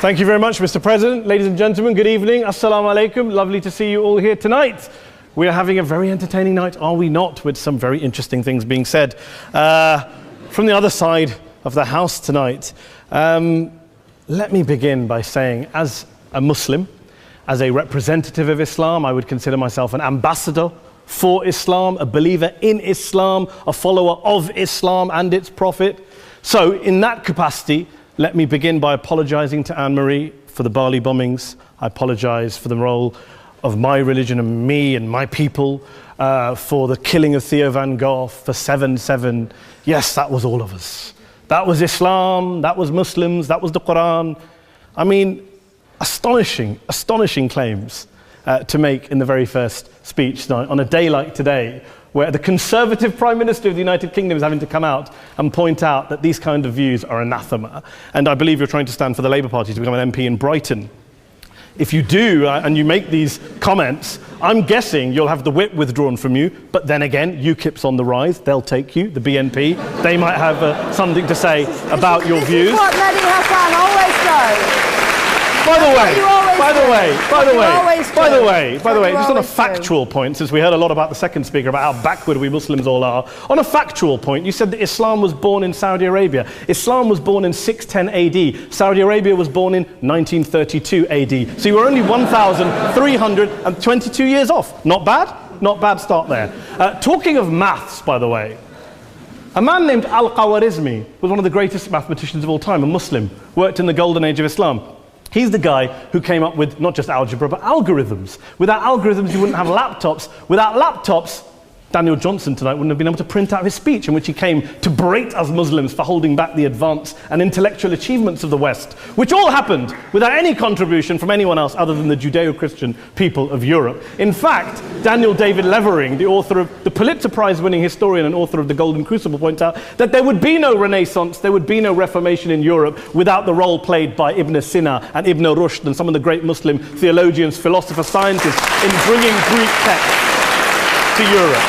Thank you very much, Mr. President. Ladies and gentlemen, good evening. Assalamu alaikum. Lovely to see you all here tonight. We are having a very entertaining night, are we not? With some very interesting things being said from the other side of the house tonight. Let me begin by saying, as a Muslim, as a representative of Islam, I would consider myself an ambassador for Islam, a believer in Islam, a follower of Islam and its Prophet. So in that capacity, let me begin by apologizing to Anne-Marie for the Bali bombings. I apologize for the role of my religion and me and my people, for the killing of Theo van Gogh, for 7/7. Yes, that was all of us. That was Islam, that was Muslims, that was the Quran. I mean, astonishing claims to make in the very first speech tonight on a day like today, where the Conservative Prime Minister of the United Kingdom is having to come out and point out that these kind of views are anathema. And I believe you're trying to stand for the Labour Party to become an MP in Brighton. If you do, and you make these comments, I'm guessing you'll have the whip withdrawn from you, but then again, UKIP's on the rise, they'll take you, the BNP, they might have something to say about your views. This is what Mehdi Hassan always does. By the way, just on a factual point, since we heard a lot about the second speaker, about how backward we Muslims all are, on a factual point, you said that Islam was born in Saudi Arabia. Islam was born in 610 AD. Saudi Arabia was born in 1932 AD. So you were only 1,322 years off. Not bad? Not bad start there. Talking of maths, by the way, a man named Al-Khwarizmi was one of the greatest mathematicians of all time, a Muslim, worked in the golden age of Islam. He's the guy who came up with not just algebra, but algorithms. Without algorithms, you wouldn't have laptops. Without laptops, Daniel Johnson tonight wouldn't have been able to print out his speech in which he came to berate us Muslims for holding back the advance and intellectual achievements of the West, which all happened without any contribution from anyone else other than the Judeo-Christian people of Europe. In fact, Daniel David Levering, the author of the Pulitzer Prize-winning historian and author of The Golden Crucible, points out that there would be no Renaissance, there would be no Reformation in Europe without the role played by Ibn Sina and Ibn Rushd and some of the great Muslim theologians, philosophers, scientists in bringing Greek texts to Europe.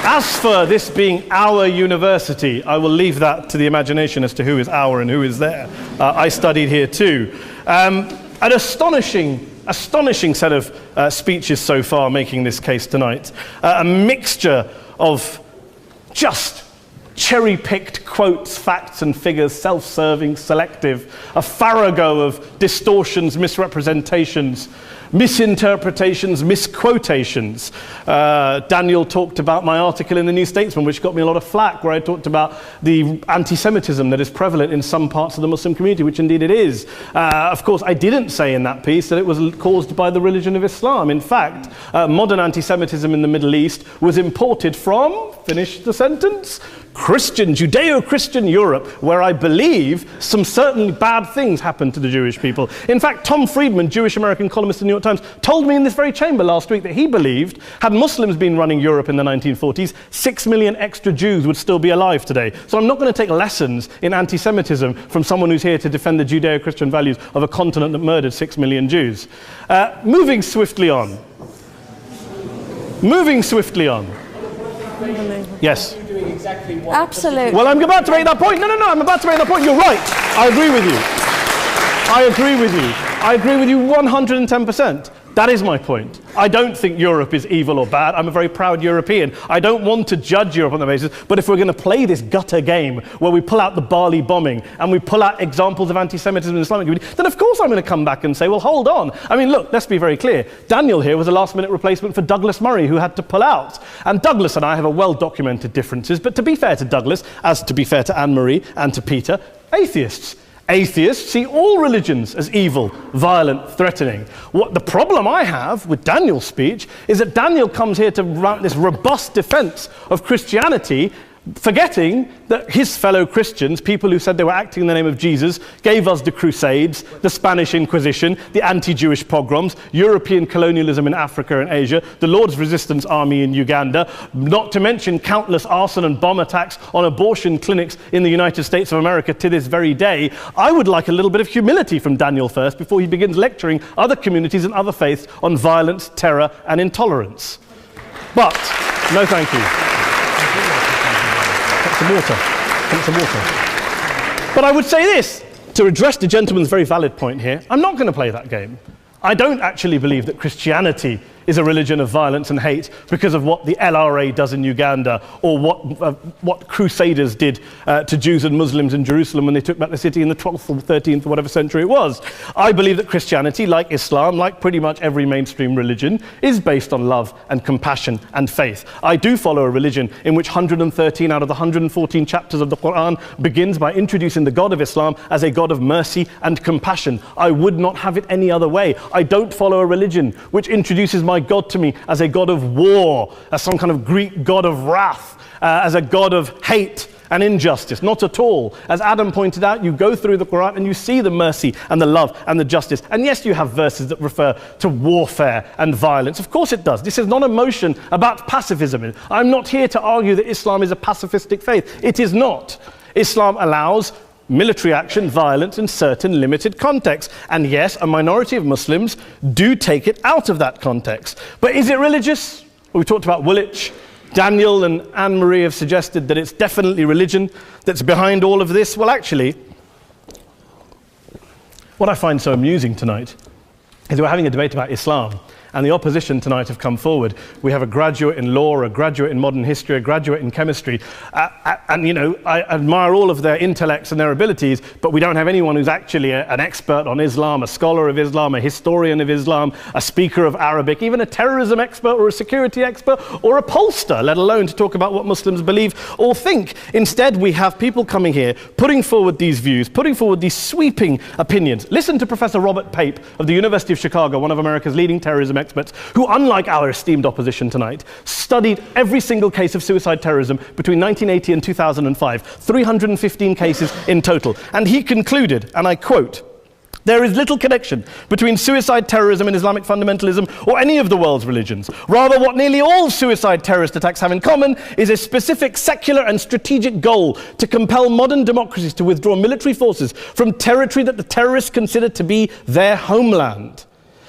As for this being our university, I will leave that to the imagination as to who is our and who is there. I studied here too. An astonishing set of speeches so far making this case tonight. A mixture of just cherry-picked quotes, facts and figures, self-serving, selective, a farrago of distortions, misrepresentations, misinterpretations, misquotations. Daniel talked about my article in the New Statesman, which got me a lot of flack, where I talked about the anti-Semitism that is prevalent in some parts of the Muslim community, which indeed it is. Of course, I didn't say in that piece that it was caused by the religion of Islam. In fact, modern anti-Semitism in the Middle East was imported from, finish the sentence, Christian, Judeo-Christian Europe, where I believe some certainly bad things happened to the Jewish people. In fact, Tom Friedman, Jewish-American columnist in the New York Times, told me in this very chamber last week that he believed, had Muslims been running Europe in the 1940s, 6 million extra Jews would still be alive today. So I'm not going to take lessons in anti-Semitism from someone who's here to defend the Judeo-Christian values of a continent that murdered 6 million Jews. Moving swiftly on. Yes. Absolutely. Well, I'm about to make that point. No, I'm about to make that point. You're right. I agree with you. I agree with you 110%. That is my point. I don't think Europe is evil or bad. I'm a very proud European. I don't want to judge Europe on that basis, but if we're going to play this gutter game where we pull out the Bali bombing and we pull out examples of anti-Semitism in the Islamic community, then of course I'm going to come back and say, well, hold on. I mean, look, let's be very clear. Daniel here was a last-minute replacement for Douglas Murray, who had to pull out. And Douglas and I have a well-documented differences, but to be fair to Douglas, as to be fair to Anne-Marie and to Peter, atheists. Atheists see all religions as evil, violent, threatening. What the problem I have with Daniel's speech is that Daniel comes here to run this robust defense of Christianity, forgetting that his fellow Christians, people who said they were acting in the name of Jesus, gave us the Crusades, the Spanish Inquisition, the anti-Jewish pogroms, European colonialism in Africa and Asia, the Lord's Resistance Army in Uganda, not to mention countless arson and bomb attacks on abortion clinics in the United States of America to this very day. I would like a little bit of humility from Daniel first before he begins lecturing other communities and other faiths on violence, terror and intolerance. But, no thank you. Some water. But I would say this, to address the gentleman's very valid point here, I'm not going to play that game. I don't actually believe that Christianity is a religion of violence and hate because of what the LRA does in Uganda or what Crusaders did to Jews and Muslims in Jerusalem when they took back the city in the 12th or 13th or whatever century it was. I believe that Christianity, like Islam, like pretty much every mainstream religion, is based on love and compassion and faith. I do follow a religion in which 113 out of the 114 chapters of the Quran begins by introducing the God of Islam as a God of mercy and compassion. I would not have it any other way. I don't follow a religion which introduces my God to me as a God of war, as some kind of Greek God of wrath, as a God of hate and injustice. Not at all. As Adam pointed out, you go through the Quran and you see the mercy and the love and the justice. And yes, you have verses that refer to warfare and violence. Of course it does. This is not a motion about pacifism. I'm not here to argue that Islam is a pacifistic faith. It is not. Islam allows military action, violence in certain limited contexts. And yes, a minority of Muslims do take it out of that context. But is it religious? We talked about Woolwich. Daniel and Anne-Marie have suggested that it's definitely religion that's behind all of this. Well, actually, what I find so amusing tonight is we're having a debate about Islam. And the opposition tonight have come forward. We have a graduate in law, a graduate in modern history, a graduate in chemistry. And, you know, I admire all of their intellects and their abilities, but we don't have anyone who's actually an expert on Islam, a scholar of Islam, a historian of Islam, a speaker of Arabic, even a terrorism expert or a security expert or a pollster, let alone to talk about what Muslims believe or think. Instead, we have people coming here, putting forward these views, putting forward these sweeping opinions. Listen to Professor Robert Pape of the University of Chicago, one of America's leading terrorism experts, who, unlike our esteemed opposition tonight, studied every single case of suicide terrorism between 1980 and 2005, 315 cases in total. And he concluded, and I quote, "There is little connection between suicide terrorism and Islamic fundamentalism or any of the world's religions. Rather, what nearly all suicide terrorist attacks have in common is a specific secular and strategic goal to compel modern democracies to withdraw military forces from territory that the terrorists consider to be their homeland."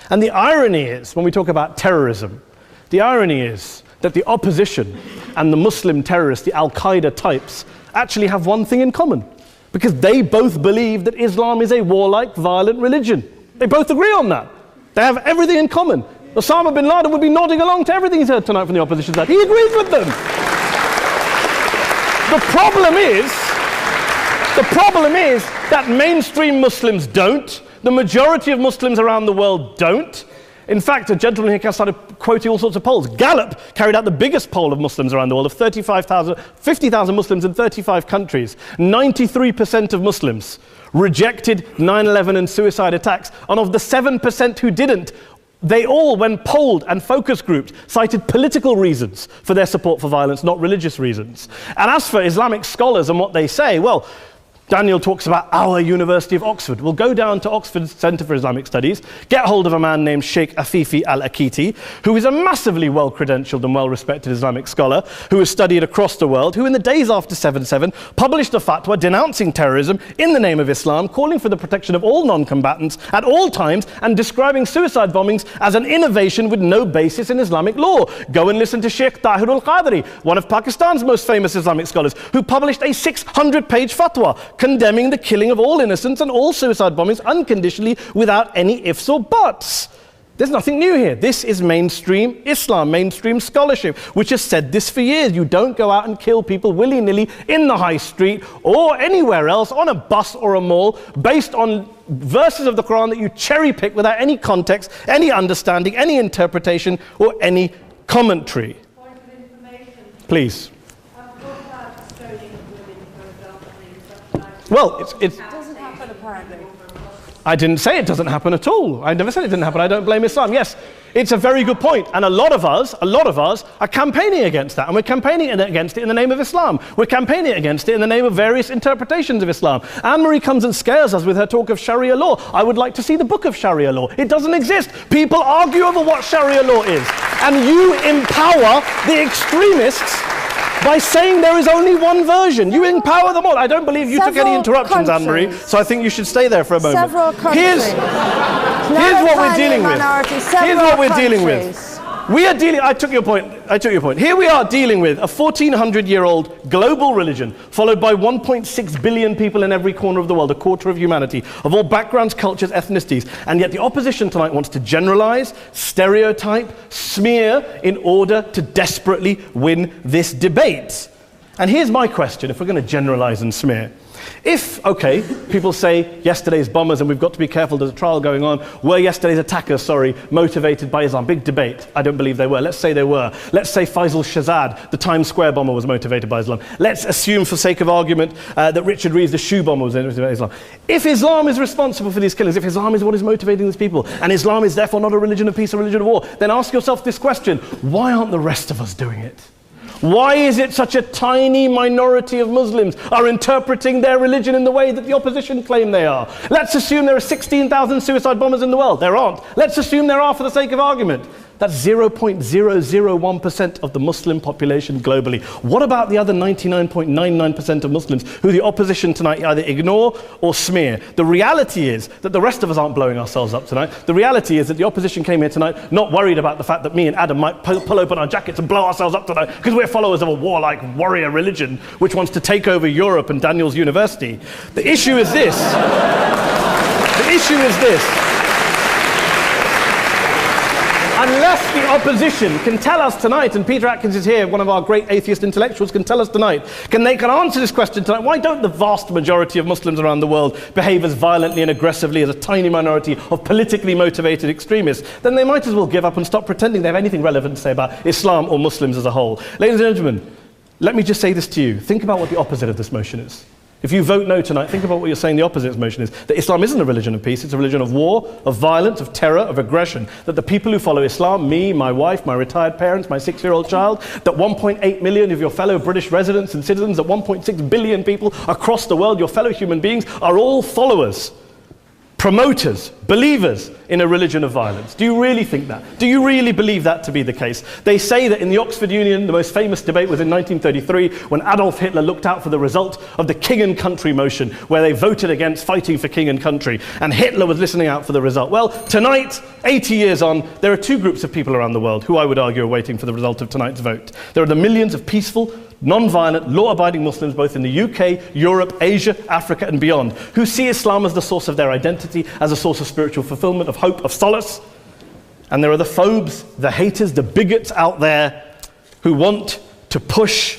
And the irony is, when we talk about terrorism, the irony is that the opposition and the Muslim terrorists, the Al-Qaeda types, actually have one thing in common, because they both believe that Islam is a warlike, violent religion. They both agree on that. They have everything in common. Osama bin Laden would be nodding along to everything he's heard tonight from the opposition side. He agrees with them. The problem is that mainstream Muslims don't. The majority of Muslims around the world don't. In fact, a gentleman here started quoting all sorts of polls. Gallup carried out the biggest poll of Muslims around the world, of 50,000 Muslims in 35 countries. 93% of Muslims rejected 9/11 and suicide attacks. And of the 7% who didn't, they all, when polled and focus grouped, cited political reasons for their support for violence, not religious reasons. And as for Islamic scholars and what they say, well, Daniel talks about our University of Oxford. We'll go down to Oxford Centre for Islamic Studies, get hold of a man named Sheikh Afifi al-Akiti, who is a massively well-credentialed and well-respected Islamic scholar, who has studied across the world, who in the days after 7/7 published a fatwa denouncing terrorism in the name of Islam, calling for the protection of all non-combatants at all times, and describing suicide bombings as an innovation with no basis in Islamic law. Go and listen to Sheikh Tahir al-Qadri, one of Pakistan's most famous Islamic scholars, who published a 600-page fatwa condemning the killing of all innocents and all suicide bombings unconditionally without any ifs or buts. There's nothing new here. This is mainstream Islam, mainstream scholarship, which has said this for years. You don't go out and kill people willy-nilly in the high street or anywhere else, on a bus or a mall, based on verses of the Quran that you cherry-pick without any context, any understanding, any interpretation, or any commentary. Point of information. Please. Well, it doesn't happen apparently. I didn't say it doesn't happen at all. I never said it didn't happen. I don't blame Islam. Yes, it's a very good point. And a lot of us are campaigning against that. And we're campaigning against it in the name of Islam. We're campaigning against it in the name of various interpretations of Islam. Anne-Marie comes and scares us with her talk of Sharia law. I would like to see the book of Sharia law. It doesn't exist. People argue over what Sharia law is. And you empower the extremists by saying there is only one version. You empower them all. I don't believe you took any interruptions, Anne-Marie, so I think you should stay there for a moment. Several countries. Here's what we're dealing with. Here's what we're dealing with. We are dealing, I took your point. Here we are dealing with a 1400-year-old global religion followed by 1.6 billion people in every corner of the world, a quarter of humanity, of all backgrounds, cultures, ethnicities. And yet the opposition tonight wants to generalize, stereotype, smear in order to desperately win this debate. And here's my question, if we're going to generalize and smear. If, okay, people say yesterday's bombers, and we've got to be careful, there's a trial going on, were yesterday's attackers, motivated by Islam? Big debate. I don't believe they were. Let's say they were. Let's say Faisal Shahzad, the Times Square bomber, was motivated by Islam. Let's assume, for sake of argument, that Richard Reeves, the shoe bomber, was motivated by Islam. If Islam is responsible for these killings, if Islam is what is motivating these people, and Islam is therefore not a religion of peace, a religion of war, then ask yourself this question: why aren't the rest of us doing it? Why is it such a tiny minority of Muslims are interpreting their religion in the way that the opposition claim they are? Let's assume there are 16,000 suicide bombers in the world. There aren't. Let's assume there are for the sake of argument. That's 0.001% of the Muslim population globally. What about the other 99.99% of Muslims who the opposition tonight either ignore or smear? The reality is that the rest of us aren't blowing ourselves up tonight. The reality is that the opposition came here tonight not worried about the fact that me and Adam might pull open our jackets and blow ourselves up tonight because we're followers of a warlike warrior religion which wants to take over Europe and Daniel's university. The issue is this. The issue is this. Unless the opposition can tell us tonight, and Peter Atkins is here, one of our great atheist intellectuals, can tell us tonight, can answer this question tonight: why don't the vast majority of Muslims around the world behave as violently and aggressively as a tiny minority of politically motivated extremists? Then they might as well give up and stop pretending they have anything relevant to say about Islam or Muslims as a whole. Ladies and gentlemen, let me just say this to you. Think about what the opposite of this motion is. If you vote no tonight, think about what you're saying the opposite of this motion is. That Islam isn't a religion of peace, it's a religion of war, of violence, of terror, of aggression. That the people who follow Islam, me, my wife, my retired parents, my 6-year-old child, that 1.8 million of your fellow British residents and citizens, that 1.6 billion people across the world, your fellow human beings, are all followers, promoters, believers in a religion of violence. Do you really think that? Do you really believe that to be the case? They say that in the Oxford Union, the most famous debate was in 1933 when Adolf Hitler looked out for the result of the King and Country motion, where they voted against fighting for King and Country, and Hitler was listening out for the result. Well, tonight, 80 years on, there are two groups of people around the world who I would argue are waiting for the result of tonight's vote. There are the millions of peaceful, non-violent, law-abiding Muslims both in the UK, Europe, Asia, Africa and beyond, who see Islam as the source of their identity, as a source of spiritual fulfillment, of hope, of solace. And there are the phobes, the haters, the bigots out there who want to push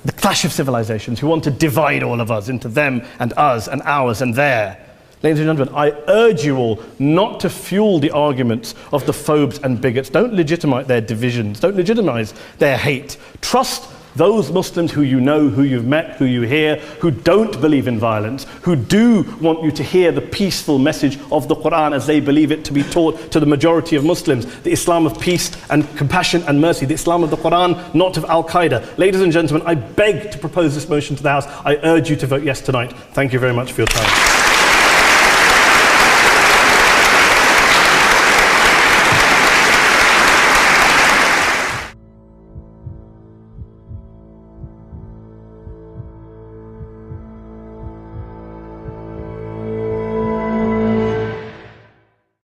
the clash of civilizations, who want to divide all of us into them and us and ours and their. Ladies and gentlemen, I urge you all not to fuel the arguments of the phobes and bigots. Don't legitimize their divisions. Don't legitimize their hate. Trust those Muslims who you know, who you've met, who you hear, who don't believe in violence, who do want you to hear the peaceful message of the Quran as they believe it to be taught to the majority of Muslims, the Islam of peace and compassion and mercy, the Islam of the Quran, not of Al-Qaeda. Ladies and gentlemen, I beg to propose this motion to the House. I urge you to vote yes tonight. Thank you very much for your time.